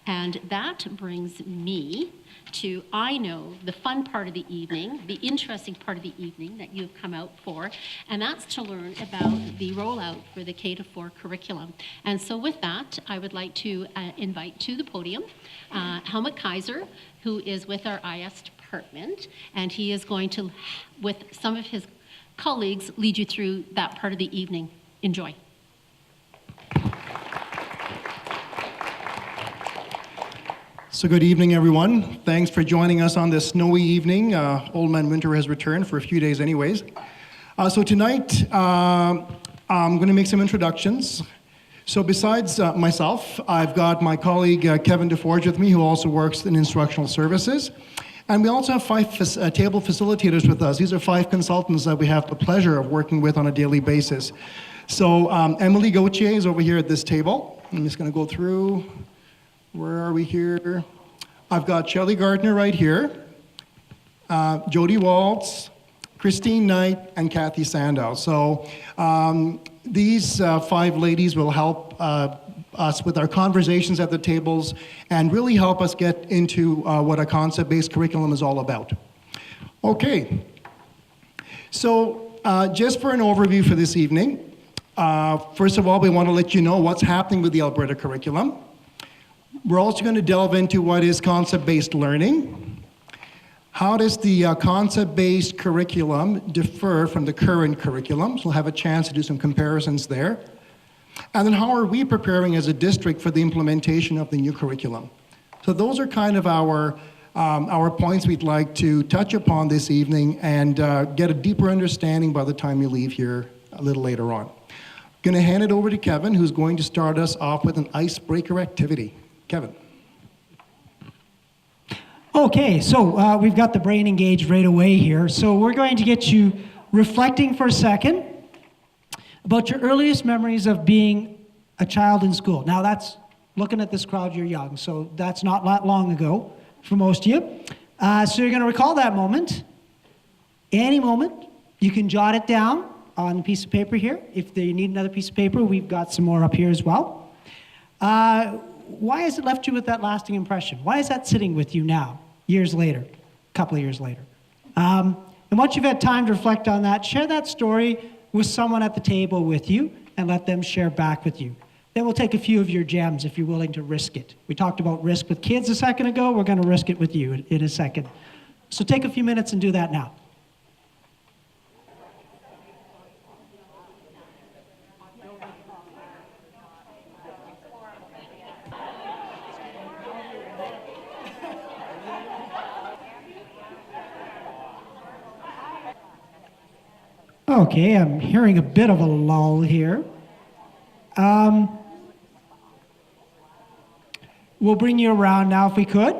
And that brings me to, I know, the fun part of the evening, the interesting part of the evening that you've come out for, and that's to learn about the rollout for the K-4 curriculum. And so with that, I would like to invite to the podium Helmut Kaiser, who is with our IS department, and he is going to, with some of his colleagues, lead you through that part of the evening. Enjoy. So good evening, everyone. Thanks for joining us on this snowy evening. Old Man Winter has returned for a few days anyways. So tonight, I'm going to make some introductions. So besides myself, I've got my colleague Kevin DeForge with me, who also works in instructional services. And we also have 5 table facilitators with us. These are 5 consultants that we have the pleasure of working with on a daily basis. So Emily Gauthier is over here at this table. I'm just going to go through. Where are we here? I've got Shelley Gardner right here, Jody Waltz, Christine Knight, and Kathy Sandow. So these 5 ladies will help us with our conversations at the tables and really help us get into what a concept-based curriculum is all about. Okay, so just for an overview for this evening, first of all, we want to let you know what's happening with the Alberta curriculum. We're also going to delve into what is concept-based learning. How does the concept-based curriculum differ from the current curriculum? So we'll have a chance to do some comparisons there. And then how are we preparing as a district for the implementation of the new curriculum? So those are kind of our points we'd like to touch upon this evening and get a deeper understanding by the time you leave here a little later on. I'm going to hand it over to Kevin, who's going to start us off with an icebreaker activity. Kevin. Okay, so we've got the brain engaged right away here. So we're going to get you reflecting for a second about your earliest memories of being a child in school. Now that's, looking at this crowd, you're young, so that's not that long ago for most of you. So you're going to recall that moment, any moment. You can jot it down on a piece of paper here. If you need another piece of paper, we've got some more up here as well. Why has it left you with that lasting impression? Why is that sitting with you now, years later, a couple of years later? And once you've had time to reflect on that, share that story with someone at the table with you and let them share back with you. Then we'll take a few of your gems if you're willing to risk it. We talked about risk with kids a second ago. We're going to risk it with you in a second. So take a few minutes and do that now. Okay, I'm hearing a bit of a lull here. We'll bring you around now if we could.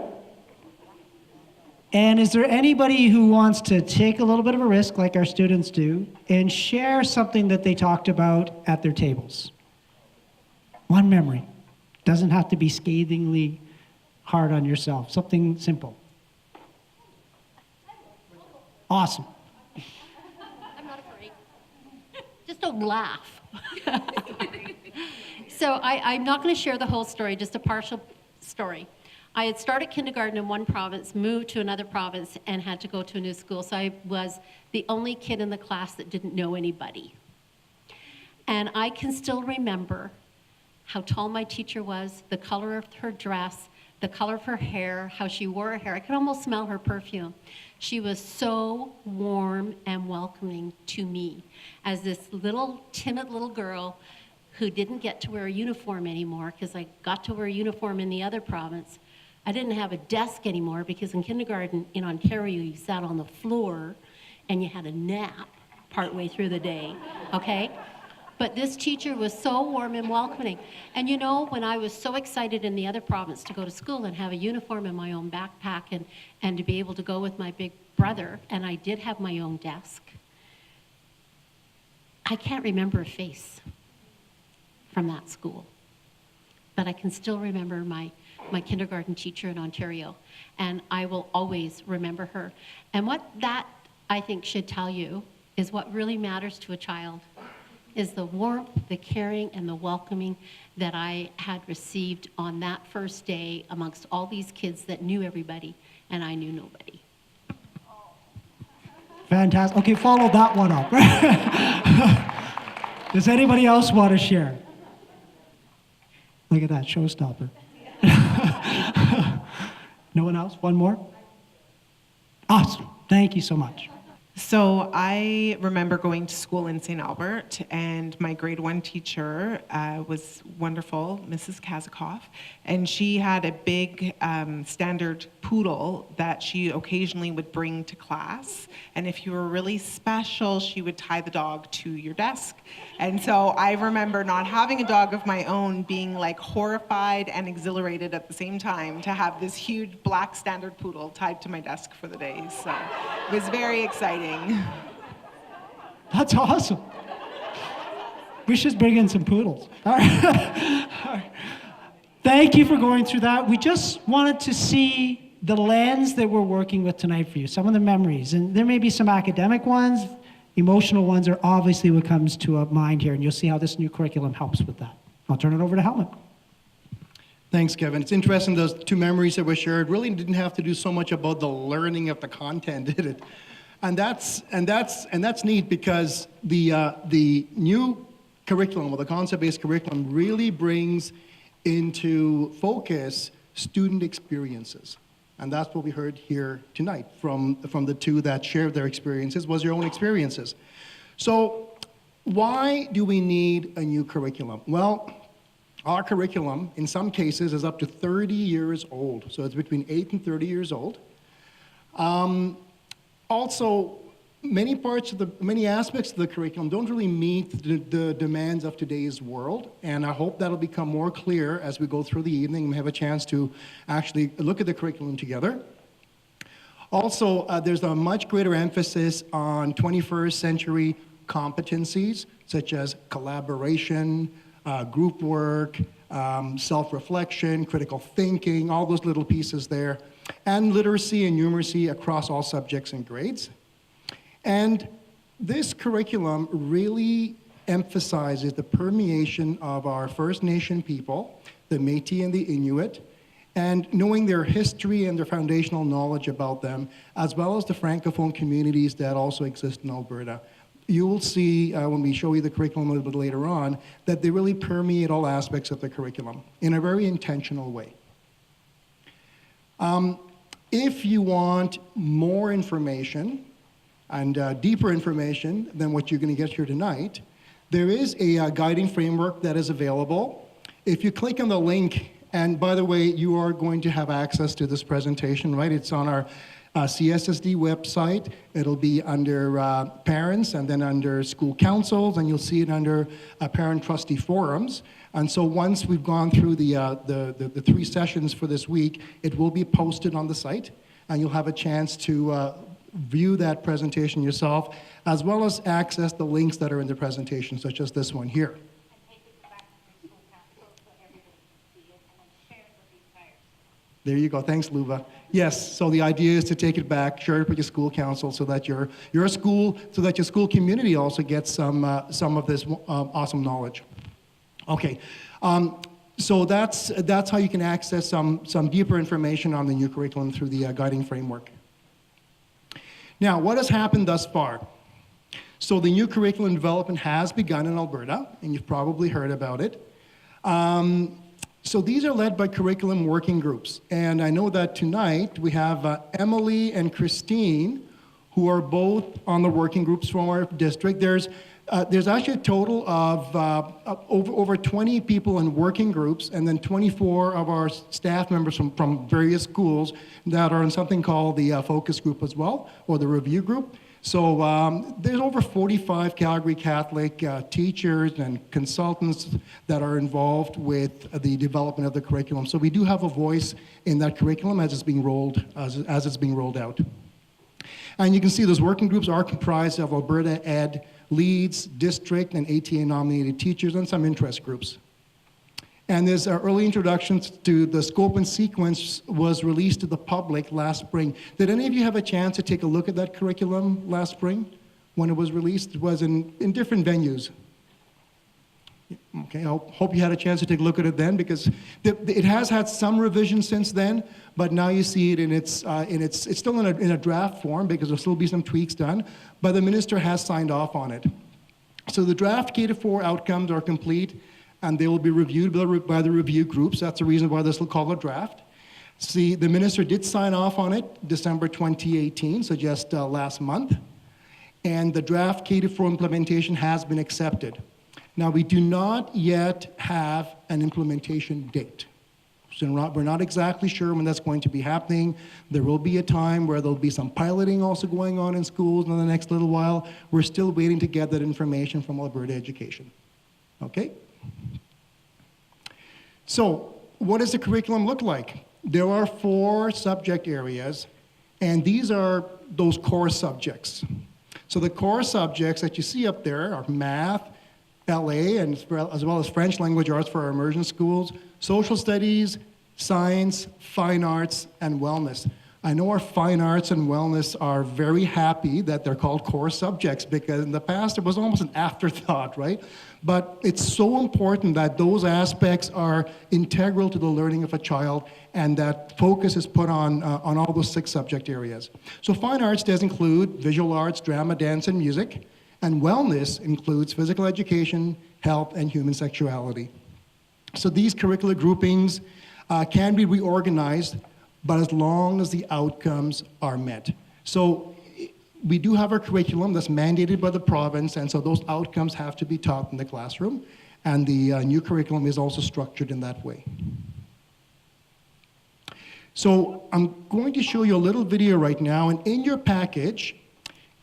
And is there anybody who wants to take a little bit of a risk like our students do and share something that they talked about at their tables? One memory. Doesn't have to be scathingly hard on yourself. Something simple. Awesome. Just don't laugh. So I'm not going to share the whole story, just a partial story. I had started kindergarten in one province, moved to another province, and had to go to a new school. So I was the only kid in the class that didn't know anybody. And I can still remember how tall my teacher was, the color of her dress, the color of her hair, how she wore her hair. I could almost smell her perfume. She was so warm and welcoming to me as this little, timid little girl who didn't get to wear a uniform anymore because I got to wear a uniform in the other province. I didn't have a desk anymore because in kindergarten in Ontario, you sat on the floor and you had a nap partway through the day, okay? But this teacher was so warm and welcoming. And you know, when I was so excited in the other province to go to school and have a uniform in my own backpack and to be able to go with my big brother, and I did have my own desk, I can't remember a face from that school. But I can still remember my kindergarten teacher in Ontario, and I will always remember her. And what that, I think, should tell you is what really matters to a child is the warmth, the caring, and the welcoming that I had received on that first day amongst all these kids that knew everybody, and I knew nobody. Fantastic. Okay, follow that one up. Does anybody else want to share? Look at that, showstopper. No one else? One more? Awesome. Thank you so much. So I remember going to school in St. Albert, and my grade 1 teacher was wonderful, Mrs. Kazikoff, and she had a big standard poodle that she occasionally would bring to class, and if you were really special, she would tie the dog to your desk. And so I remember not having a dog of my own, being like horrified and exhilarated at the same time to have this huge black standard poodle tied to my desk for the day. So it was very exciting. That's awesome. We should bring in some poodles. All right. All right. Thank you for going through that. We just wanted to see the lens that we're working with tonight for you, some of the memories. And there may be some academic ones, emotional ones are obviously what comes to mind here, and you'll see how this new curriculum helps with that. I'll turn it over to Helmut. Thanks, Kevin. It's interesting, those two memories that were shared really didn't have to do so much about the learning of the content, did it? And that's neat, because the new curriculum, or the concept-based curriculum, really brings into focus student experiences. And that's what we heard here tonight from the two that shared their experiences, was your own experiences. So why do we need a new curriculum? Well, our curriculum, in some cases, is up to 30 years old. So it's between 8 and 30 years old. Also, many aspects of the curriculum don't really meet the demands of today's world, and I hope that'll become more clear as we go through the evening and have a chance to actually look at the curriculum together. Also, there's a much greater emphasis on 21st century competencies, such as collaboration, group work, self-reflection, critical thinking, all those little pieces there, and literacy and numeracy across all subjects and grades. And this curriculum really emphasizes the permeation of our First Nation people, the Métis and the Inuit, and knowing their history and their foundational knowledge about them, as well as the Francophone communities that also exist in Alberta. You will see when we show you the curriculum a little bit later on that they really permeate all aspects of the curriculum in a very intentional way. If you want more information and deeper information than what you're going to get here tonight, there is a guiding framework that is available. If you click on the link, and by the way, you are going to have access to this presentation, right? It's on our CSSD website. It'll be under parents, and then under school councils, and you'll see it under parent trustee forums. And so once we've gone through the 3 sessions for this week, it will be posted on the site, and you'll have a chance to view that presentation yourself, as well as access the links that are in the presentation, such as this one here. There you go. Thanks, Luva. Yes. So the idea is to take it back, share it with your school council, so that your school community also gets some of this awesome knowledge. Okay. So that's how you can access some deeper information on the new curriculum through the guiding framework. Now, what has happened thus far? So the new curriculum development has begun in Alberta, and you've probably heard about it. So these are led by curriculum working groups. And I know that tonight we have Emily and Christine, who are both on the working groups from our district. There's actually a total of over 20 people in working groups, and then 24 of our staff members from various schools that are in something called the focus group as well, or the review group. So there's over 45 Calgary Catholic teachers and consultants that are involved with the development of the curriculum. So we do have a voice in that curriculum as it's being rolled out. And you can see those working groups are comprised of Alberta Ed leads, district, and ATA-nominated teachers, and some interest groups. And this early introductions to the scope and sequence was released to the public last spring. Did any of you have a chance to take a look at that curriculum last spring when it was released? It was in different venues. Okay, I hope you had a chance to take a look at it then, because it has had some revisions since then, but now you see it it's still in a draft form because there'll still be some tweaks done, but the minister has signed off on it. So the draft K-4 outcomes are complete, and they will be reviewed by the review groups. That's the reason why this will call a draft. See, the minister did sign off on it December 2018, so just last month, and the draft K-4 implementation has been accepted. Now, we do not yet have an implementation date. So we're not exactly sure when that's going to be happening. There will be a time where there'll be some piloting also going on in schools in the next little while. We're still waiting to get that information from Alberta Education. Okay? So, what does the curriculum look like? There are 4 subject areas, and these are those core subjects. So the core subjects that you see up there are math, LA, and as well as French language arts for our immersion schools, social studies, science, fine arts, and wellness. I know our fine arts and wellness are very happy that they're called core subjects, because in the past it was almost an afterthought, right? But it's so important that those aspects are integral to the learning of a child, and that focus is put on all those 6 subject areas. So fine arts does include visual arts, drama, dance, and music. And wellness includes physical education, health, and human sexuality. So these curricular groupings can be reorganized, but as long as the outcomes are met. So we do have our curriculum that's mandated by the province, and so those outcomes have to be taught in the classroom, and the new curriculum is also structured in that way. So I'm going to show you a little video right now, and in your package,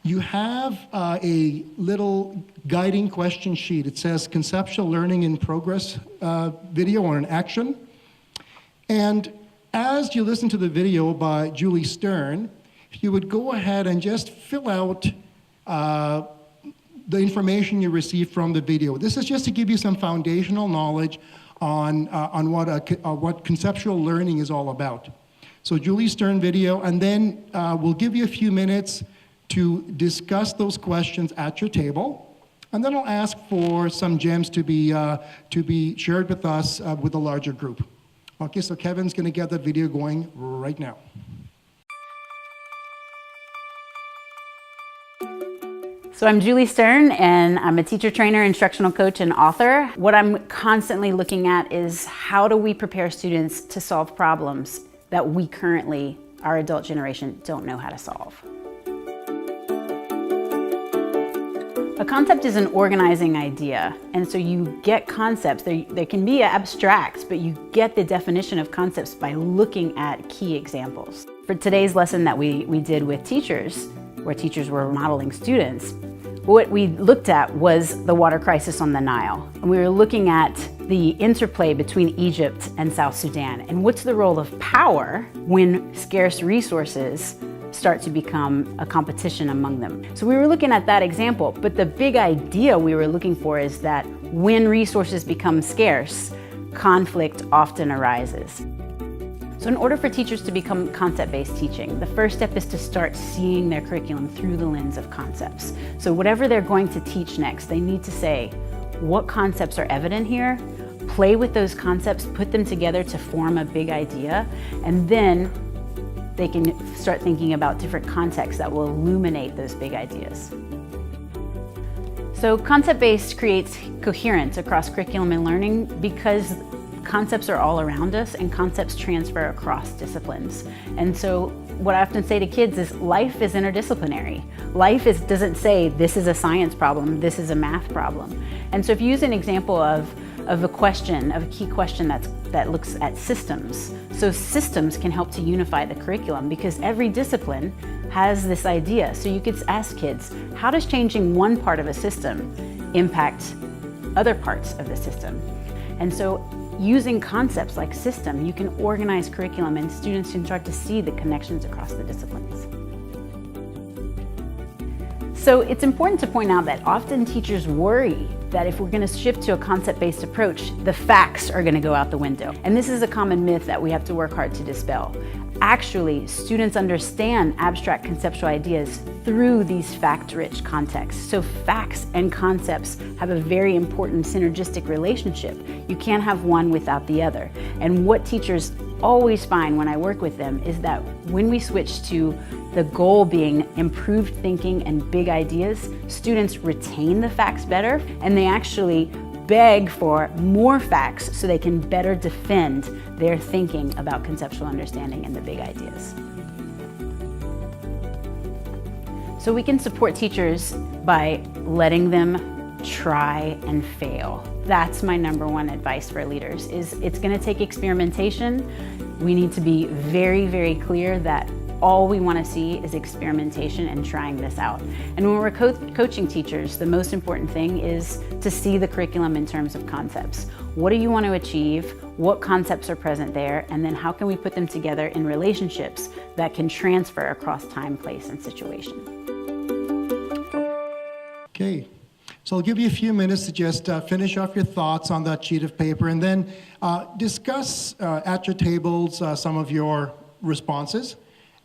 you have a little guiding question sheet. It says Conceptual Learning in Progress video on an action. And as you listen to the video by Julie Stern, you would go ahead and just fill out the information you received from the video. This is just to give you some foundational knowledge on what conceptual learning is all about. So Julie Stern video, and then we'll give you a few minutes to discuss those questions at your table, and then I'll ask for some gems to be shared with us with a larger group. Okay, so Kevin's going to get that video going right now. So I'm Julie Stern, and I'm a teacher, trainer, instructional coach, and author. What I'm constantly looking at is how do we prepare students to solve problems that we currently, our adult generation, don't know how to solve. A concept is an organizing idea, and so you get concepts. They can be abstract, but you get the definition of concepts by looking at key examples. For today's lesson that we did with teachers, where teachers were modeling students, what we looked at was the water crisis on the Nile. And we were looking at the interplay between Egypt and South Sudan, and what's the role of power when scarce resources start to become a competition among them. So we were looking at that example, but the big idea we were looking for is that when resources become scarce, conflict often arises. So in order for teachers to become concept-based teaching, the first step is to start seeing their curriculum through the lens of concepts. So whatever they're going to teach next, they need to say, what concepts are evident here? Play with those concepts, put them together to form a big idea, and then they can start thinking about different contexts that will illuminate those big ideas. So concept-based creates coherence across curriculum and learning because concepts are all around us and concepts transfer across disciplines. And so what I often say to kids is life is interdisciplinary. Life doesn't say this is a science problem, this is a math problem. And so if you use an example of a key question that looks at systems. So systems can help to unify the curriculum because every discipline has this idea. So you could ask kids, how does changing one part of a system impact other parts of the system? And so using concepts like system, you can organize curriculum and students can start to see the connections across the disciplines. So it's important to point out that often teachers worry that if we're going to shift to a concept-based approach, the facts are going to go out the window. And this is a common myth that we have to work hard to dispel. Actually, students understand abstract conceptual ideas through these fact-rich contexts. So facts and concepts have a very important synergistic relationship. You can't have one without the other. And what teachers always find when I work with them is that when we switch to the goal being improved thinking and big ideas, students retain the facts better, and they actually beg for more facts so they can better defend their thinking about conceptual understanding and the big ideas. So we can support teachers by letting them try and fail. That's my number one advice for leaders, is it's going to take experimentation. We need to be very, very clear that all we want to see is experimentation and trying this out. And when we're coaching teachers, the most important thing is to see the curriculum in terms of concepts. What do you want to achieve? What concepts are present there? And then how can we put them together in relationships that can transfer across time, place, and situation? Okay. So I'll give you a few minutes to just finish off your thoughts on that sheet of paper, and then discuss at your tables some of your responses.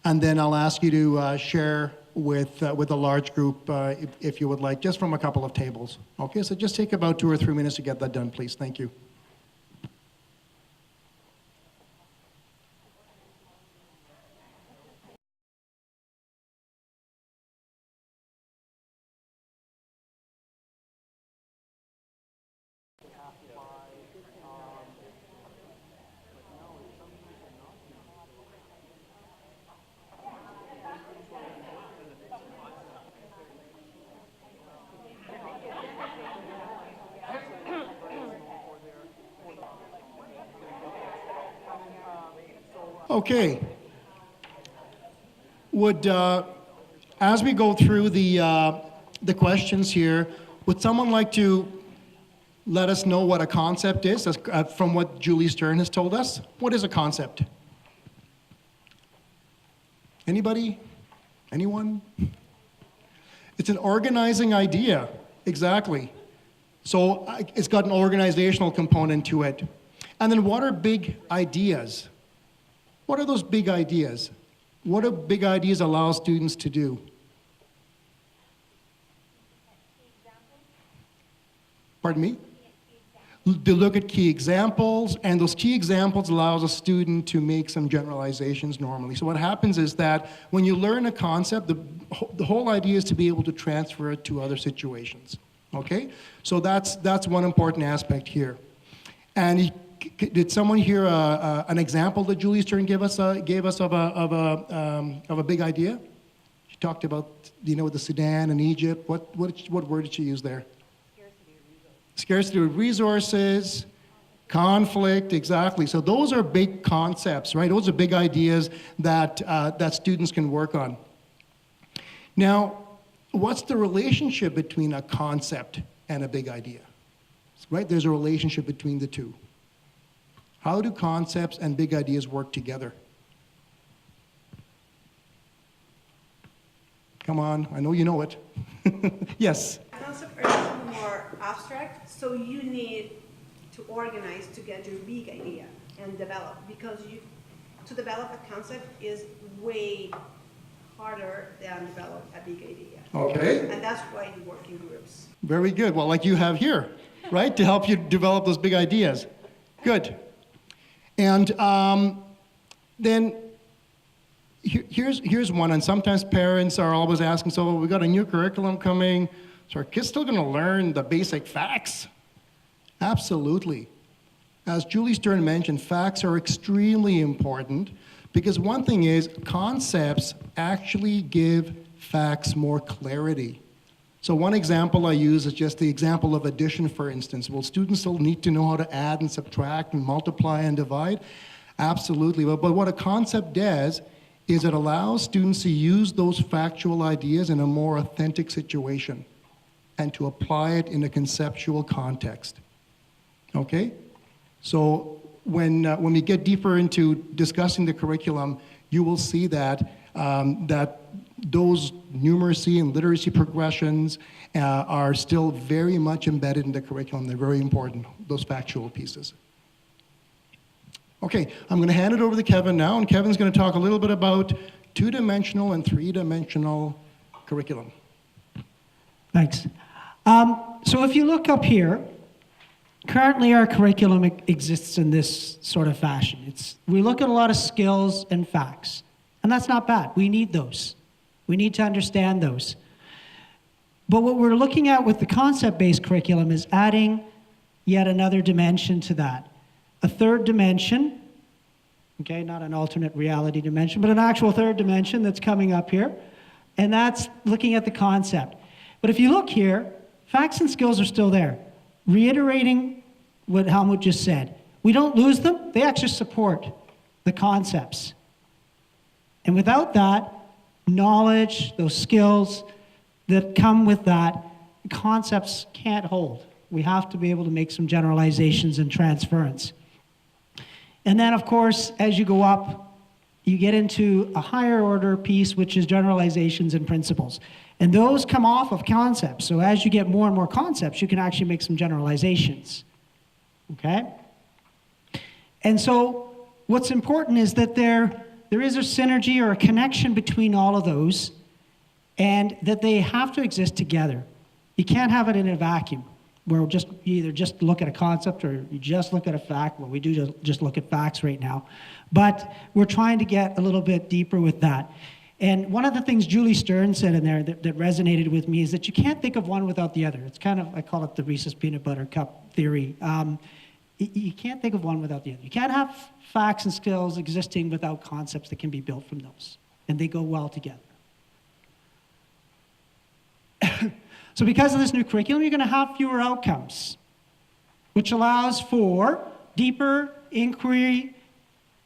And then I'll ask you to share with a large group, if you would like, just from a couple of tables. Okay, so just take about 2 or 3 minutes to get that done, please. Thank you. Okay. Would, as we go through the questions here, would someone like to let us know what a concept is, from what Julie Stern has told us? What is a concept? Anybody? Anyone? It's an organizing idea, exactly. So it's got an organizational component to it. And then what are big ideas? What are those big ideas? What do big ideas allow students to do? Pardon me? To look at key examples, and those key examples allows a student to make some generalizations normally. So what happens is that when you learn a concept, the whole idea is to be able to transfer it to other situations. Okay? So that's one important aspect here. And did someone hear an example that Julie Stern gave us of a big idea? She talked about, the Sudan and Egypt. What word did she use there? Scarcity of resources, conflict, exactly. So those are big concepts, right? Those are big ideas that students can work on. Now, what's the relationship between a concept and a big idea? Right? There's a relationship between the two. How do concepts and big ideas work together? Come on, I know you know it. Yes? Concepts are more abstract, so you need to organize to get your big idea and develop, because to develop a concept is way harder than develop a big idea. Okay. And that's why you work in groups. Very good. Well, like you have here, right? To help you develop those big ideas. Good. And then here's one, and sometimes parents are always asking, so we got a new curriculum coming, so our kids still going to learn the basic facts? Absolutely. As Julie Stern mentioned, facts are extremely important, because one thing is concepts actually give facts more clarity. So one example I use is just the example of addition, for instance. Will students still need to know how to add and subtract and multiply and divide? Absolutely. But what a concept does is it allows students to use those factual ideas in a more authentic situation and to apply it in a conceptual context. Okay? So when we get deeper into discussing the curriculum, you will see that those numeracy and literacy progressions are still very much embedded in the curriculum. They're very important, those factual pieces. Okay, I'm going to hand it over to Kevin now, and Kevin's going to talk a little bit about two-dimensional and three-dimensional curriculum. Thanks. So if you look up here, currently our curriculum exists in this sort of fashion. We look at a lot of skills and facts, and that's not bad. We need those. We need to understand those. But what we're looking at with the concept-based curriculum is adding yet another dimension to that. A third dimension, okay, not an alternate reality dimension, but an actual third dimension that's coming up here, and that's looking at the concept. But if you look here, facts and skills are still there. Reiterating what Helmut just said, we don't lose them, they actually support the concepts. And without that, knowledge, those skills that come with that, concepts can't hold. We have to be able to make some generalizations and transference. And then, of course, as you go up, you get into a higher order piece, which is generalizations and principles. And those come off of concepts. So as you get more and more concepts, you can actually make some generalizations. Okay? And so what's important is that there is a synergy or a connection between all of those, and that they have to exist together. You can't have it in a vacuum, where you either just look at a concept or you just look at a fact. Well, we do just look at facts right now. But we're trying to get a little bit deeper with that. And one of the things Julie Stern said in there that resonated with me is that you can't think of one without the other. It's kind of, I call it the Reese's Peanut Butter Cup theory. You can't think of one without the other. You can't have facts and skills existing without concepts that can be built from those. And they go well together. So because of this new curriculum, you're going to have fewer outcomes, which allows for deeper inquiry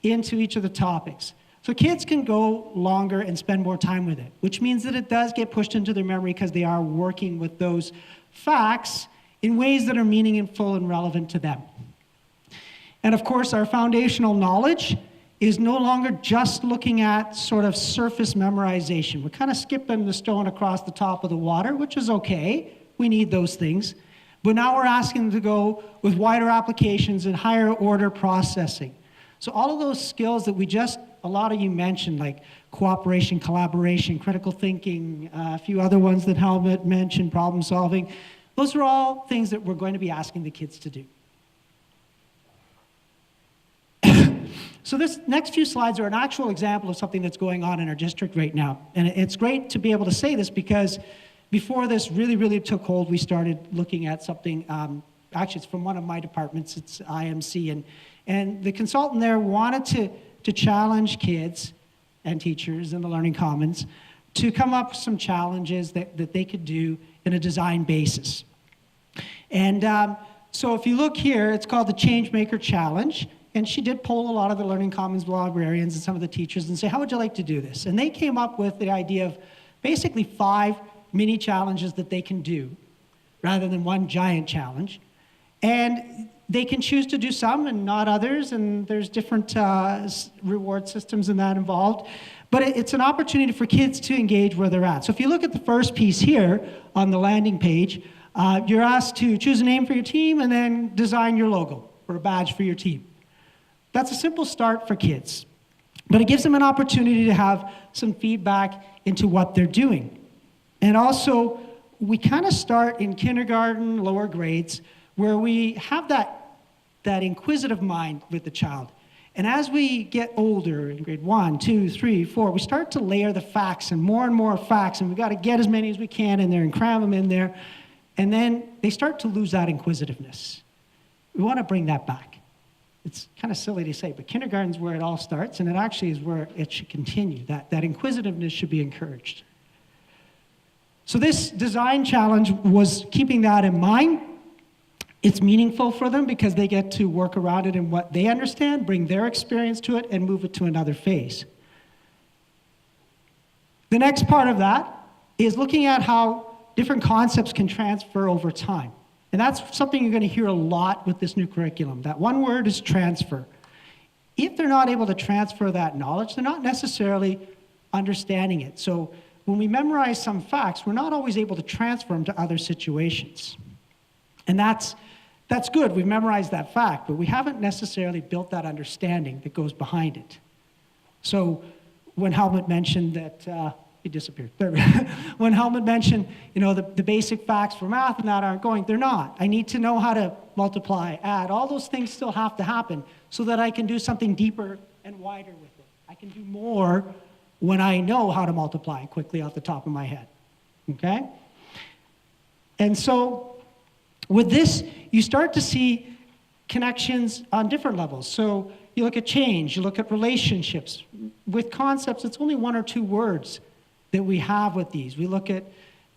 into each of the topics. So kids can go longer and spend more time with it, which means that it does get pushed into their memory because they are working with those facts in ways that are meaningful and relevant to them. And of course, our foundational knowledge is no longer just looking at sort of surface memorization. We're kind of skipping the stone across the top of the water, which is okay. We need those things. But now we're asking them to go with wider applications and higher order processing. So all of those skills that a lot of you mentioned, like cooperation, collaboration, critical thinking, a few other ones that Helmut mentioned, problem solving, those are all things that we're going to be asking the kids to do. So this next few slides are an actual example of something that's going on in our district right now. And it's great to be able to say this because before this really, really took hold, we started looking at something, actually it's from one of my departments, it's IMC, and the consultant there wanted to challenge kids and teachers in the Learning Commons to come up with some challenges that they could do in a design basis. And so if you look here, it's called the Changemaker Challenge. And she did poll a lot of the Learning Commons librarians and some of the teachers and say, how would you like to do this? And they came up with the idea of basically 5 mini challenges that they can do rather than one giant challenge. And they can choose to do some and not others, and there's different reward systems in that involved. But it's an opportunity for kids to engage where they're at. So if you look at the first piece here on the landing page, you're asked to choose a name for your team and then design your logo or a badge for your team. That's a simple start for kids, but it gives them an opportunity to have some feedback into what they're doing. And also, we kind of start in kindergarten, lower grades, where we have that inquisitive mind with the child. And as we get older, in grade 1, 2, 3, 4, we start to layer the facts and more facts, and we've got to get as many as we can in there and cram them in there. And then they start to lose that inquisitiveness. We want to bring that back. It's kind of silly to say, but kindergarten's where it all starts, and it actually is where it should continue. That inquisitiveness should be encouraged. So this design challenge was keeping that in mind. It's meaningful for them because they get to work around it in what they understand, bring their experience to it, and move it to another phase. The next part of that is looking at how different concepts can transfer over time. And that's something you're going to hear a lot with this new curriculum. That one word is transfer. If they're not able to transfer that knowledge, they're not necessarily understanding it. So when we memorize some facts, we're not always able to transfer them to other situations. And that's good, we've memorized that fact, but we haven't necessarily built that understanding that goes behind it. So when Helmut mentioned that, he disappeared. When Helmut mentioned, the basic facts for math and that aren't going, they're not. I need to know how to multiply, add, all those things still have to happen so that I can do something deeper and wider with it. I can do more when I know how to multiply quickly off the top of my head, okay? And so with this, you start to see connections on different levels. So you look at change, you look at relationships. With concepts, it's only 1 or 2 words that we have with these. We look at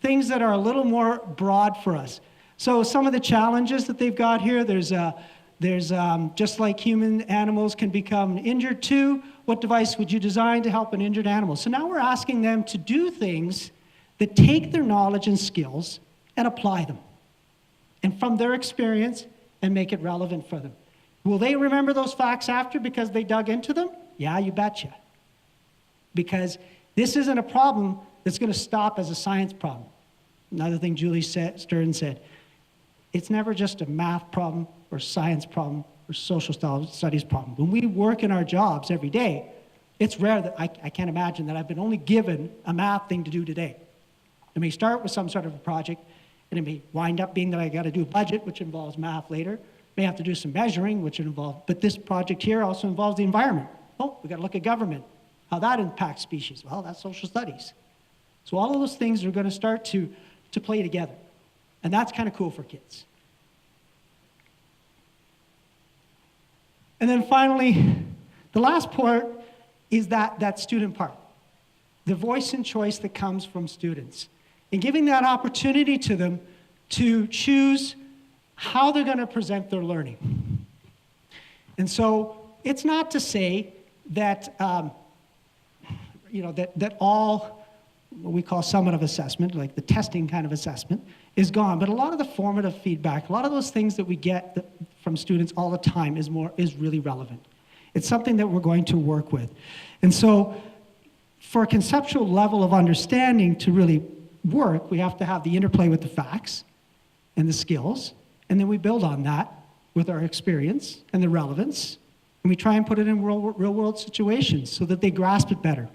things that are a little more broad for us. So some of the challenges that they've got here, there's just like human animals can become injured too, what device would you design to help an injured animal? So now we're asking them to do things that take their knowledge and skills and apply them. And from their experience, and make it relevant for them. Will they remember those facts after because they dug into them? Yeah, you betcha. Because this isn't a problem that's going to stop as a science problem. Another thing Julie Stern said, it's never just a math problem or science problem or social studies problem. When we work in our jobs every day, it's rare that I can't imagine that I've been only given a math thing to do today. It may start with some sort of a project, and it may wind up being that I got to do a budget, which involves math later. May have to do some measuring, which involves, but this project here also involves the environment. Oh, we got to look at government, how that impacts species. Well, that's social studies. So all of those things are going to start to play together. And that's kind of cool for kids. And then finally, the last part is that student part. The voice and choice that comes from students. And giving that opportunity to them to choose how they're going to present their learning. And so it's not to say that, that all what we call summative assessment, like the testing kind of assessment, is gone. But a lot of the formative feedback, a lot of those things that we get from students all the time is really relevant. It's something that we're going to work with. And so for a conceptual level of understanding to really work, we have to have the interplay with the facts and the skills, and then we build on that with our experience and the relevance, and we try and put it in real-world situations so that they grasp it better.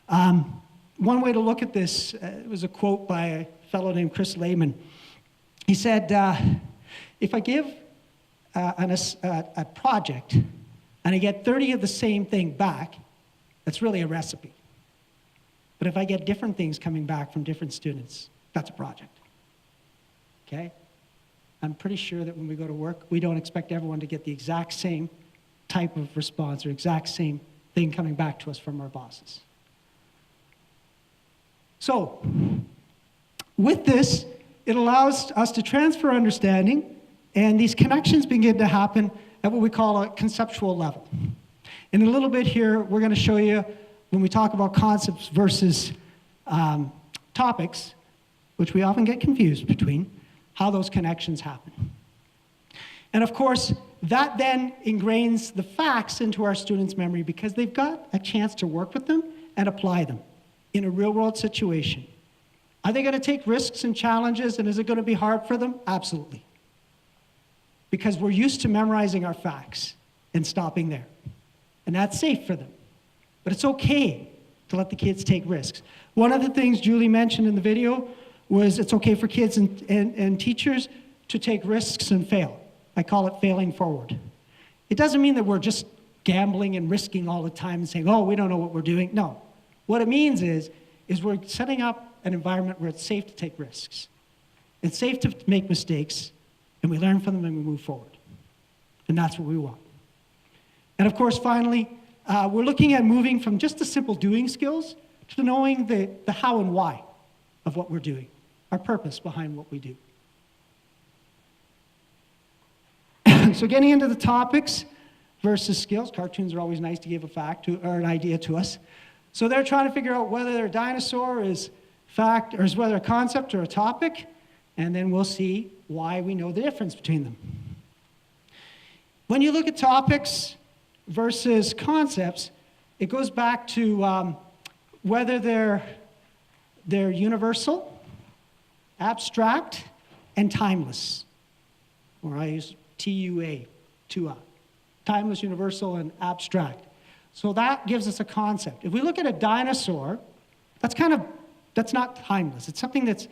One way to look at this was a quote by a fellow named Chris Lehman. He said, if I give a project and I get 30 of the same thing back, that's really a recipe. But if I get different things coming back from different students, that's a project. Okay? I'm pretty sure that when we go to work, we don't expect everyone to get the exact same type of response or exact same thing coming back to us from our bosses. So, with this, it allows us to transfer understanding, and these connections begin to happen at what we call a conceptual level. In a little bit here, we're going to show you, when we talk about concepts versus topics, which we often get confused between, how those connections happen. And of course, that then ingrains the facts into our students' memory because they've got a chance to work with them and apply them in a real-world situation. Are they going to take risks and challenges, and is it going to be hard for them? Absolutely. Because we're used to memorizing our facts and stopping there. And that's safe for them. But it's okay to let the kids take risks. One of the things Julie mentioned in the video was it's okay for kids and teachers to take risks and fail. I call it failing forward. It doesn't mean that we're just gambling and risking all the time and saying, oh, we don't know what we're doing. No. What it means is we're setting up an environment where it's safe to take risks. It's safe to make mistakes, and we learn from them and we move forward. And that's what we want. And of course, finally, we're looking at moving from just the simple doing skills to knowing the how and why of what we're doing, our purpose behind what we do. So getting into the topics versus skills, cartoons are always nice to give a fact to, or an idea to us. So they're trying to figure out whether a dinosaur is fact, or is whether a concept or a topic, and then we'll see why we know the difference between them. When you look at topics versus concepts, it goes back to whether they're they're universal, abstract, and timeless. Or I use TUA, TUA. Timeless, universal, and abstract. So that gives us a concept. If we look at a dinosaur, that's not timeless. It's something it's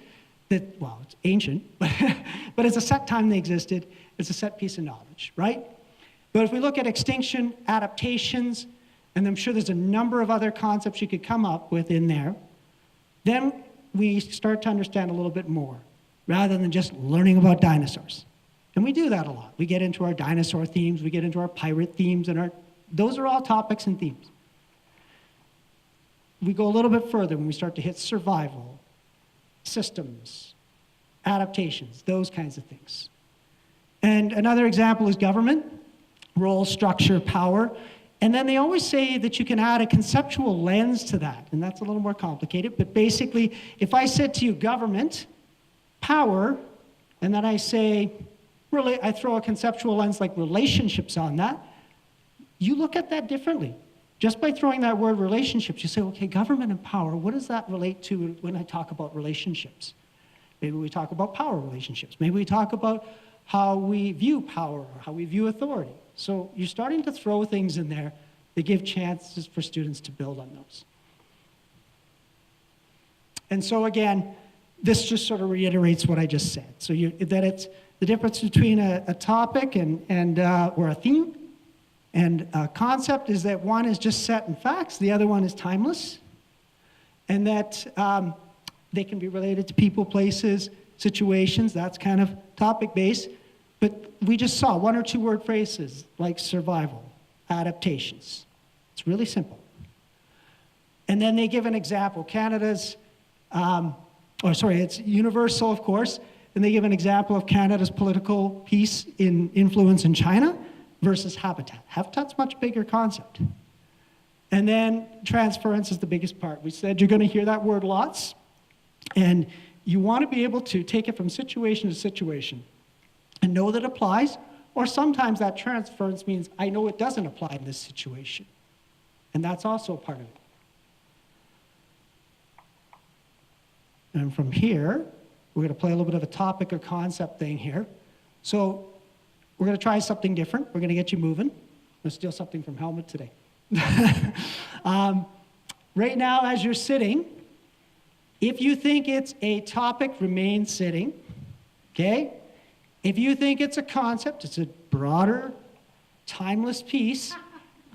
ancient, but it's a set time they existed. It's a set piece of knowledge, right? But if we look at extinction, adaptations, and I'm sure there's a number of other concepts you could come up with in there, then we start to understand a little bit more, rather than just learning about dinosaurs. And we do that a lot. We get into our dinosaur themes, we get into our pirate themes, and those are all topics and themes. We go a little bit further when we start to hit survival, systems, adaptations, those kinds of things. And another example is government, role, structure, power. And then they always say that you can add a conceptual lens to that, and that's a little more complicated. But basically, if I said to you government, power, and then I say, really, I throw a conceptual lens like relationships on that, you look at that differently. Just by throwing that word relationships, you say, okay, government and power, what does that relate to when I talk about relationships? Maybe we talk about power relationships. Maybe we talk about how we view power, or how we view authority. So you're starting to throw things in there that give chances for students to build on those. And so again, this just sort of reiterates what I just said. So that it's the difference between a topic or a theme and a concept is that one is just set in facts, the other one is timeless, and that they can be related to people, places, situations. That's kind of topic-based. But we just saw one or two word phrases like survival, adaptations. It's really simple. And then they give an example. Canada's, it's universal, of course, and they give an example of Canada's political peace in influence in China versus habitat. Habitat's much bigger concept. And then transference is the biggest part. We said you're going to hear that word lots, and you want to be able to take it from situation to situation and know that it applies, or sometimes that transference means I know it doesn't apply in this situation. And that's also a part of it. And from here, we're going to play a little bit of a topic or concept thing here. So we're going to try something different. We're going to get you moving. I'm going to steal something from Helmut today. Right now, as you're sitting, if you think it's a topic, remain sitting, okay? If you think it's a concept, it's a broader, timeless piece,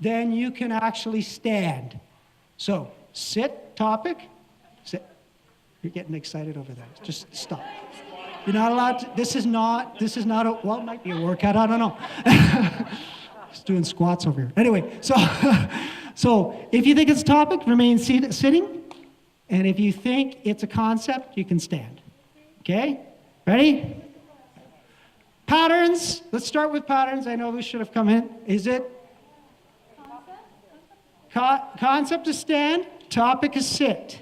then you can actually stand. So, sit, topic, sit. You're getting excited over there. Just stop. You're not allowed to, this is not a, well, it might be a workout, I don't know. Just doing squats over here. Anyway, so if you think it's a topic, remain sitting. And if you think it's a concept, you can stand. Okay? Ready? Patterns. Let's start with patterns. I know we should have come in. Is it? Concept is stand. Topic is sit.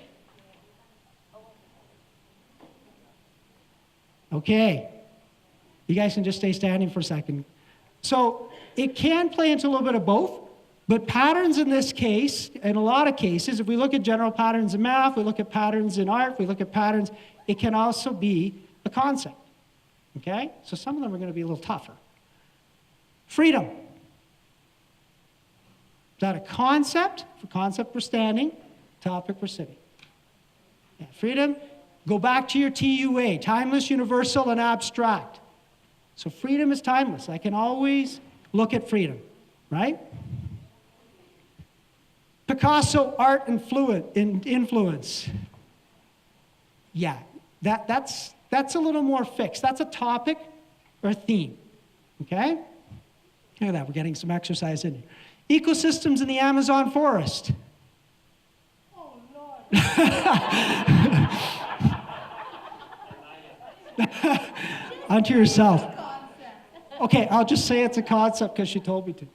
Okay. You guys can just stay standing for a second. So it can play into a little bit of both. But patterns in this case, in a lot of cases, if we look at general patterns in math, we look at patterns in art, we look at patterns, it can also be a concept. Okay? So some of them are going to be a little tougher. Freedom. Is that a concept? For concept, we're standing. Topic, we're sitting. Yeah, freedom. Go back to your TUA, timeless, universal, and abstract. So freedom is timeless. I can always look at freedom, right? Picasso, art and influence. Yeah, that's a little more fixed. That's a topic or a theme, okay? Look at that, we're getting some exercise in here. Ecosystems in the Amazon forest. Oh, Lord. Onto yourself. Okay, I'll just say it's a concept because she told me to.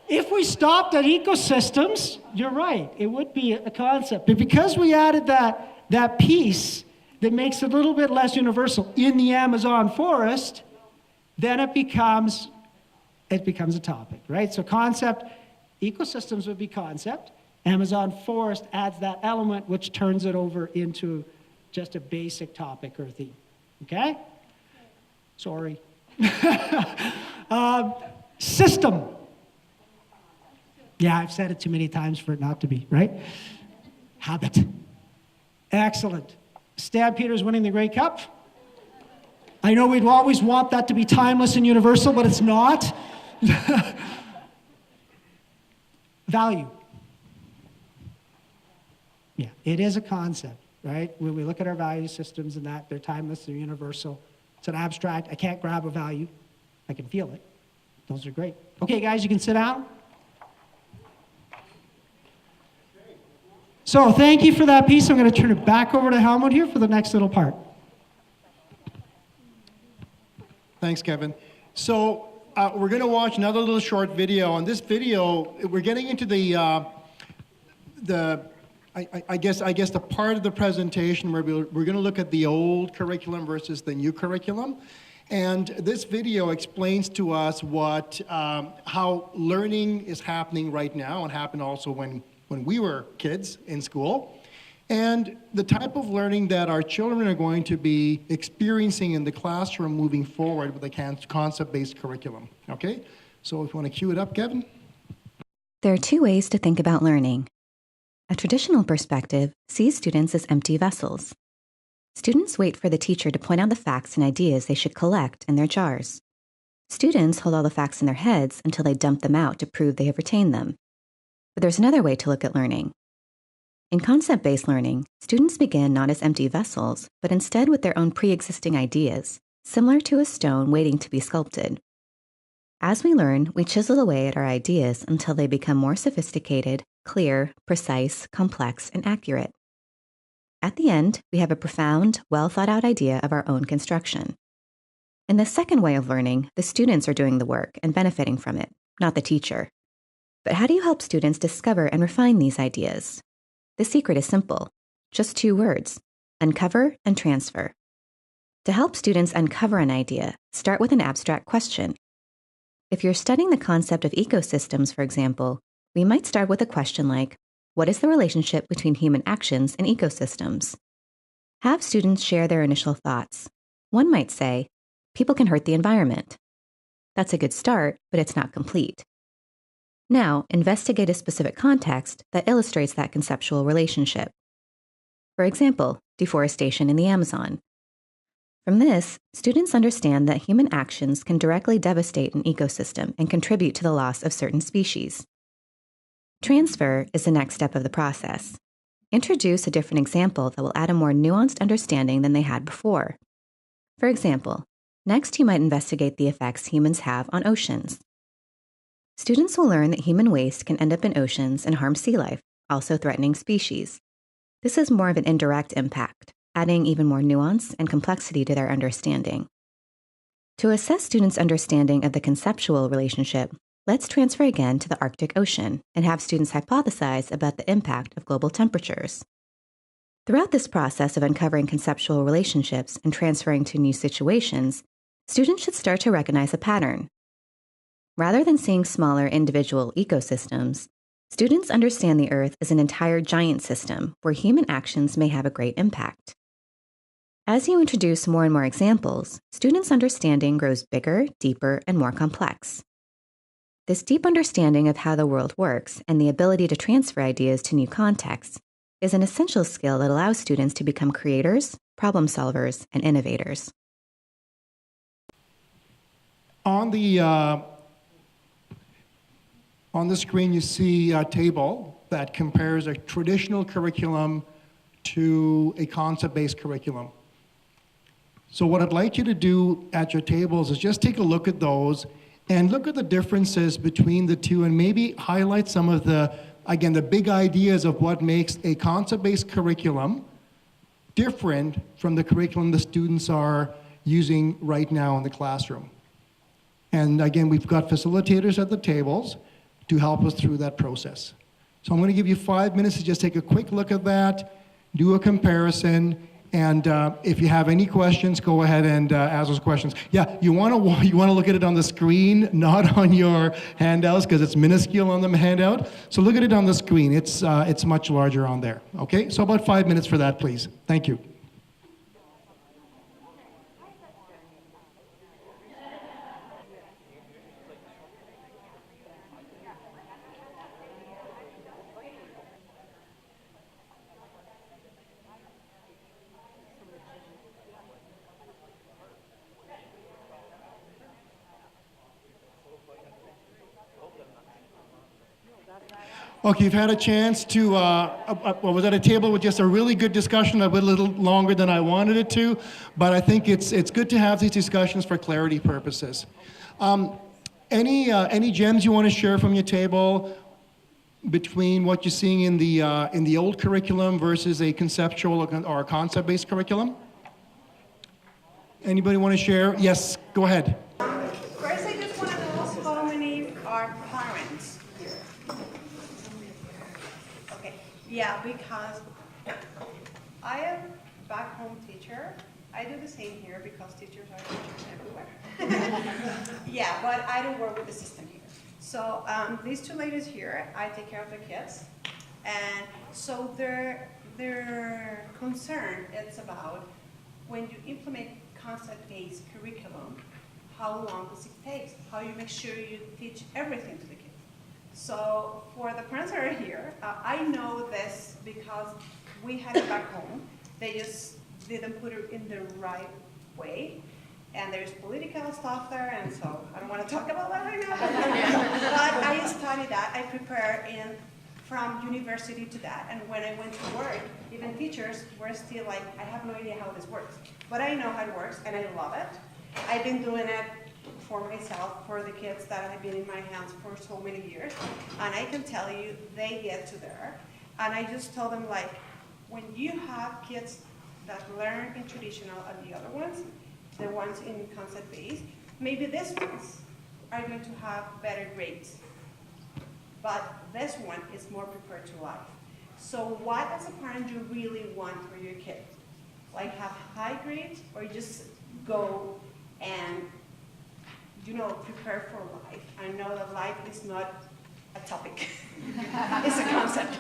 If we stopped at ecosystems, you're right, it would be a concept. But because we added that piece that makes it a little bit less universal in the Amazon forest, then it becomes a topic, right? So concept, ecosystems would be concept, Amazon forest adds that element, which turns it over into just a basic topic or theme. Okay? Sorry. System. Yeah, I've said it too many times for it not to be, right? Habit. Excellent. Stan Peters winning the Grey Cup. I know we'd always want that to be timeless and universal, but it's not. Value. Yeah, it is a concept, right? When we look at our value systems and that, they're timeless, they're universal. It's an abstract. I can't grab a value. I can feel it. Those are great. Okay, guys, you can sit down. So thank you for that piece. I'm going to turn it back over to Helmut here for the next little part. Thanks, Kevin. So we're going to watch another little short video. On this video, we're getting into I guess the part of the presentation where we're going to look at the old curriculum versus the new curriculum. And this video explains to us how learning is happening right now and happened also when we were kids in school, and the type of learning that our children are going to be experiencing in the classroom moving forward with a concept-based curriculum. Okay? So if you want to cue it up, Kevin. There are two ways to think about learning. A traditional perspective sees students as empty vessels. Students wait for the teacher to point out the facts and ideas they should collect in their jars. Students hold all the facts in their heads until they dump them out to prove they have retained them. But there's another way to look at learning. In concept-based learning, students begin not as empty vessels, but instead with their own pre-existing ideas, similar to a stone waiting to be sculpted. As we learn, we chisel away at our ideas until they become more sophisticated, clear, precise, complex, and accurate. At the end, we have a profound, well-thought-out idea of our own construction. In the second way of learning, the students are doing the work and benefiting from it, not the teacher. But how do you help students discover and refine these ideas? The secret is simple. Just 2 words: uncover and transfer. To help students uncover an idea, start with an abstract question. If you're studying the concept of ecosystems, for example, we might start with a question like, what is the relationship between human actions and ecosystems? Have students share their initial thoughts. One might say, people can hurt the environment. That's a good start, but it's not complete. Now, investigate a specific context that illustrates that conceptual relationship. For example, deforestation in the Amazon. From this, students understand that human actions can directly devastate an ecosystem and contribute to the loss of certain species. Transfer is the next step of the process. Introduce a different example that will add a more nuanced understanding than they had before. For example, next you might investigate the effects humans have on oceans. Students will learn that human waste can end up in oceans and harm sea life, also threatening species. This is more of an indirect impact, adding even more nuance and complexity to their understanding. To assess students' understanding of the conceptual relationship, let's transfer again to the Arctic Ocean and have students hypothesize about the impact of global temperatures. Throughout this process of uncovering conceptual relationships and transferring to new situations, students should start to recognize a pattern. Rather than seeing smaller individual ecosystems, students understand the Earth as an entire giant system where human actions may have a great impact. As you introduce more and more examples, students' understanding grows bigger, deeper, and more complex. This deep understanding of how the world works and the ability to transfer ideas to new contexts is an essential skill that allows students to become creators, problem solvers, and innovators. On the screen, you see a table that compares a traditional curriculum to a concept-based curriculum. So what I'd like you to do at your tables is just take a look at those and look at the differences between the two and maybe highlight some of the big ideas of what makes a concept-based curriculum different from the curriculum the students are using right now in the classroom. And again, we've got facilitators at the tables to help us through that process. So I'm going to give you 5 minutes to just take a quick look at that, do a comparison, And if you have any questions, go ahead and ask those questions. Yeah, you want to look at it on the screen, not on your handouts, because it's minuscule on the handout. So look at it on the screen. It's much larger on there. Okay, so about 5 minutes for that, please. Thank you. Okay, you've had a chance to, was at a table with just a really good discussion, a little longer than I wanted it to, but I think it's good to have these discussions for clarity purposes. Any gems you want to share from your table between what you're seeing in the old curriculum versus a conceptual or a concept-based curriculum? Anybody want to share? Yes, go ahead. First, I just want to know how many are parents here. Okay, yeah, because I am back home teacher. I do the same here because teachers are teachers everywhere. Yeah, but I don't work with the system here. So these two ladies here, I take care of the kids, and so their concern is about when you implement concept-based curriculum, how long does it take? How you make sure you teach everything to the kids? So for the parents that are here, I know this because we had it back home. They just didn't put it in the right way. And there's political stuff there, and so I don't want to talk about that right now. But I studied that. I prepare from university to that. And when I went to work, even teachers were still like, I have no idea how this works. But I know how it works, and I love it. I've been doing it for myself, for the kids that have been in my hands for so many years. And I can tell you, they get to there. And I just tell them, like, when you have kids that learn in traditional and the other ones, the ones in concept-based, maybe these ones are going to have better grades. But this one is more prepared to life. So what, as a parent, you really want for your kid? Like have high grades, or just go and, prepare for life? I know that life is not a topic. It's a concept.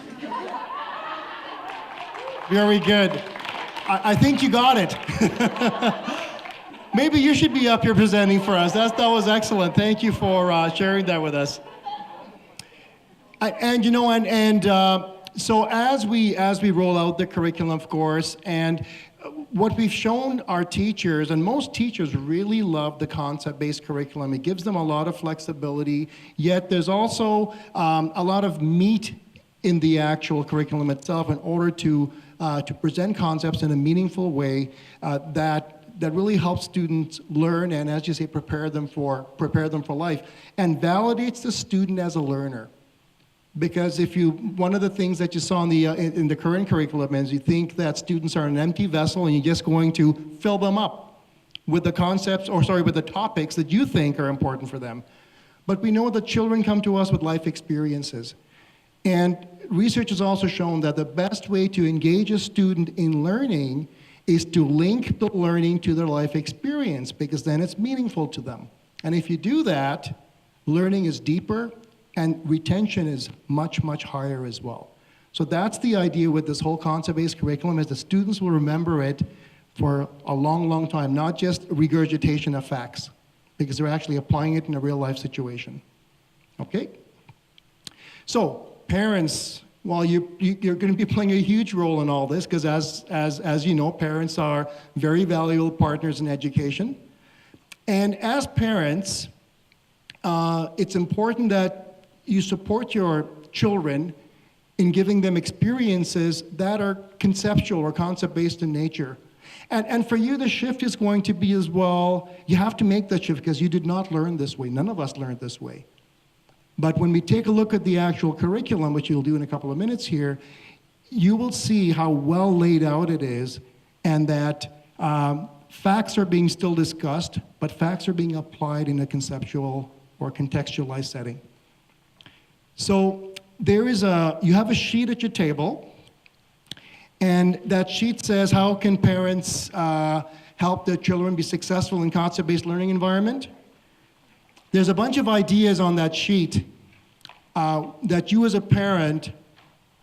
Very good. I think you got it. Maybe you should be up here presenting for us. That was excellent. Thank you for sharing that with us. So as we roll out the curriculum, of course, and what we've shown our teachers, and most teachers really love the concept-based curriculum. It gives them a lot of flexibility, yet there's also a lot of meat in the actual curriculum itself in order to present concepts in a meaningful way that really helps students learn and, as you say, prepare them for life, and validates the student as a learner. Because one of the things that you saw in the current curriculum is you think that students are an empty vessel and you're just going to fill them up with the concepts, with the topics that you think are important for them. But we know that children come to us with life experiences. And research has also shown that the best way to engage a student in learning is to link the learning to their life experience, because then it's meaningful to them. And if you do that, learning is deeper and retention is much, much higher as well. So that's the idea with this whole concept-based curriculum, is the students will remember it for a long, long time, not just regurgitation of facts, because they're actually applying it in a real life situation. Okay? So, parents, well, you're going to be playing a huge role in all this, because as you know, parents are very valuable partners in education. And as parents, it's important that you support your children in giving them experiences that are conceptual or concept-based in nature. And for you, the shift is going to be as well, you have to make that shift because you did not learn this way. None of us learned this way. But when we take a look at the actual curriculum, which you'll do in a couple of minutes here, you will see how well laid out it is, and that facts are being still discussed, but facts are being applied in a conceptual or contextualized setting. So you have a sheet at your table, And that sheet says, how can parents help their children be successful in concept-based learning environment? There's a bunch of ideas on that sheet that you as a parent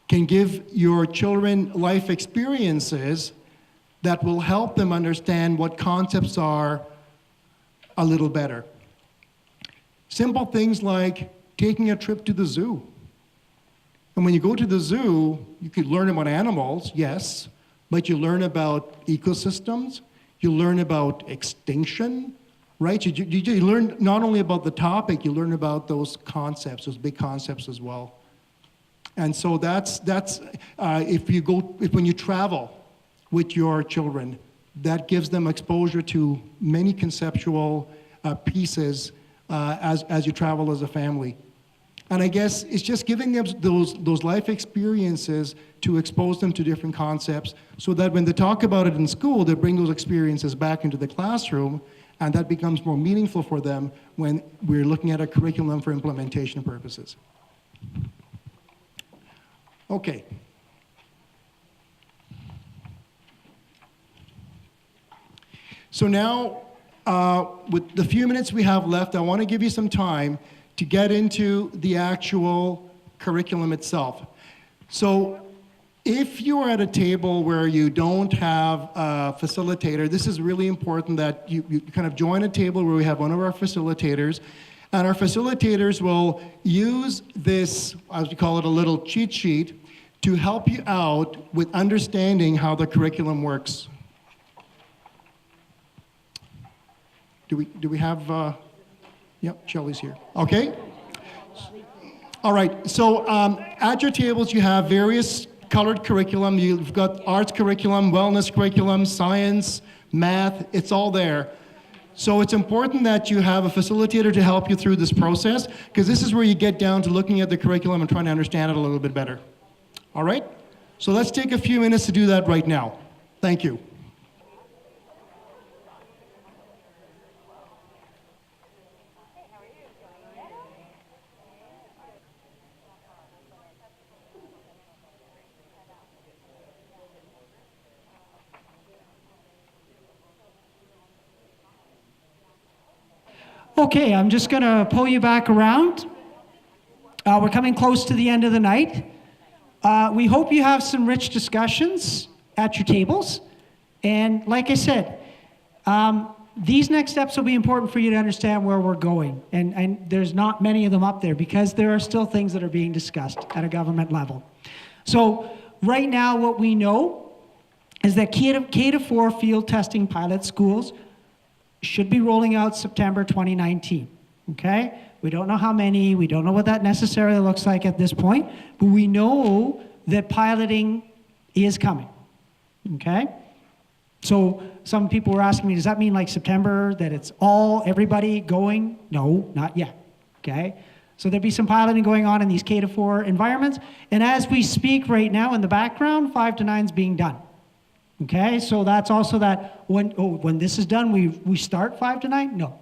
can give your children life experiences that will help them understand what concepts are a little better. Simple things like taking a trip to the zoo. And when you go to the zoo, you could learn about animals, yes, but you learn about ecosystems, you learn about extinction, right? You learn not only about the topic, you learn about those concepts, those big concepts as well. And so that's when you travel with your children, that gives them exposure to many conceptual pieces as you travel as a family. And I guess it's just giving them those life experiences to expose them to different concepts so that when they talk about it in school, they bring those experiences back into the classroom, and that becomes more meaningful for them when we're looking at a curriculum for implementation purposes. Okay. So now, with the few minutes we have left, I want to give you some time to get into the actual curriculum itself. So if you are at a table where you don't have a facilitator, this is really important that you kind of join a table where we have one of our facilitators, and our facilitators will use this, as we call it, a little cheat sheet, to help you out with understanding how the curriculum works. Do we have, yep, Shelley's here. Okay. All right, so at your tables you have various colored curriculum. You've got arts curriculum, wellness curriculum, science, math, it's all there. So it's important that you have a facilitator to help you through this process, because this is where you get down to looking at the curriculum and trying to understand it a little bit better. All right? So let's take a few minutes to do that right now. Thank you. Okay, I'm just going to pull you back around. We're coming close to the end of the night. We hope you have some rich discussions at your tables. And like I said, these next steps will be important for you to understand where we're going. And there's not many of them up there because there are still things that are being discussed at a government level. So right now what we know is that K-4 field testing pilot schools should be rolling out September 2019, okay? We don't know how many, we don't know what that necessarily looks like at this point, but we know that piloting is coming, okay? So some people were asking me, does that mean like September, that it's everybody going? No, not yet, okay? So there'll be some piloting going on in these K-4 environments, and as we speak right now in the background, 5 to 9 is being done. Okay, so that's also that when this is done, we start 5 to 9? No.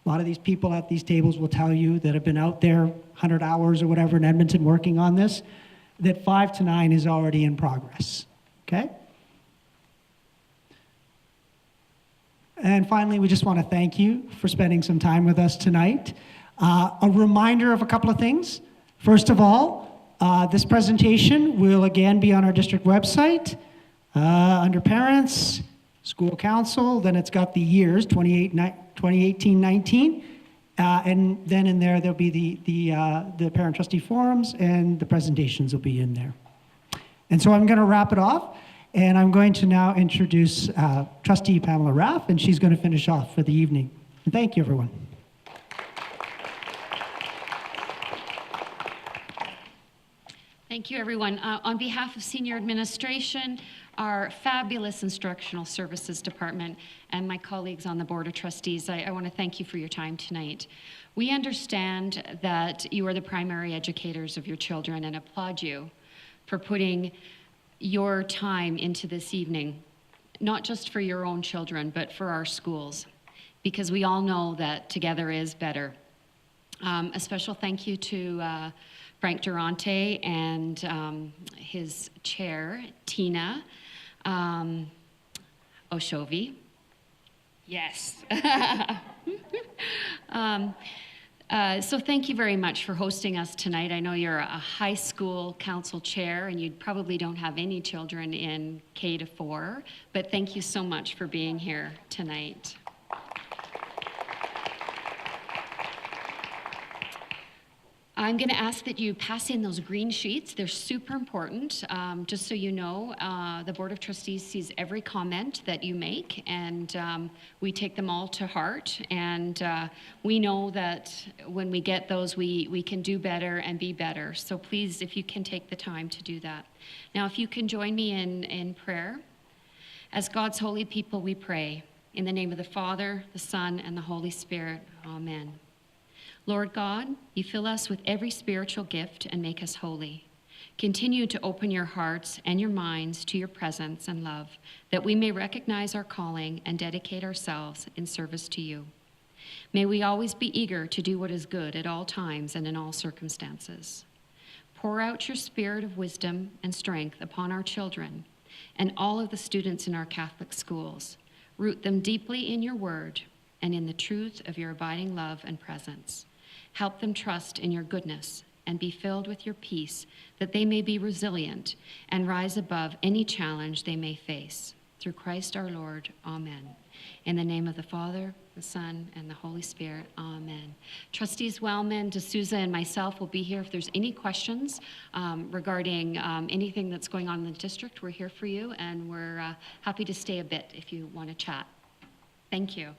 A lot of these people at these tables will tell you that have been out there 100 hours or whatever in Edmonton working on this, that 5 to 9 is already in progress. Okay? And finally, we just want to thank you for spending some time with us tonight. A reminder of a couple of things. First of all, this presentation will again be on our district website. Under parents, school council, then it's got the years, 2018-19, and then in there, there'll be the parent trustee forums, and the presentations will be in there. And so I'm going to wrap it off, and I'm going to now introduce trustee Pamela Raff, and she's going to finish off for the evening. And thank you, everyone. Thank you, everyone. On behalf of senior administration, our fabulous instructional services department, and my colleagues on the board of trustees, I want to thank you for your time tonight. We understand that you are the primary educators of your children and applaud you for putting your time into this evening, not just for your own children, but for our schools, because we all know that together is better. A special thank you to Frank Durante and his chair, Tina Oshovi. Yes. So thank you very much for hosting us tonight. I know you're a high school council chair and you probably don't have any children in K to 4, but thank you so much for being here tonight. I'm going to ask that you pass in those green sheets. They're super important. Just so you know, the Board of Trustees sees every comment that you make, and we take them all to heart. And we know that when we get those, we can do better and be better. So please, if you can take the time to do that. Now, if you can join me in prayer. As God's holy people, we pray. In the name of the Father, the Son, and the Holy Spirit. Amen. Lord God, you fill us with every spiritual gift and make us holy. Continue to open your hearts and your minds to your presence and love, that we may recognize our calling and dedicate ourselves in service to you. May we always be eager to do what is good at all times and in all circumstances. Pour out your spirit of wisdom and strength upon our children and all of the students in our Catholic schools. Root them deeply in your word and in the truth of your abiding love and presence. Help them trust in your goodness and be filled with your peace, that they may be resilient and rise above any challenge they may face. Through Christ our Lord, amen. In the name of the Father, the Son, and the Holy Spirit, amen. Trustees Wellman, D'Souza, and myself will be here if there's any questions regarding anything that's going on in the district. We're here for you, and we're happy to stay a bit if you want to chat. Thank you.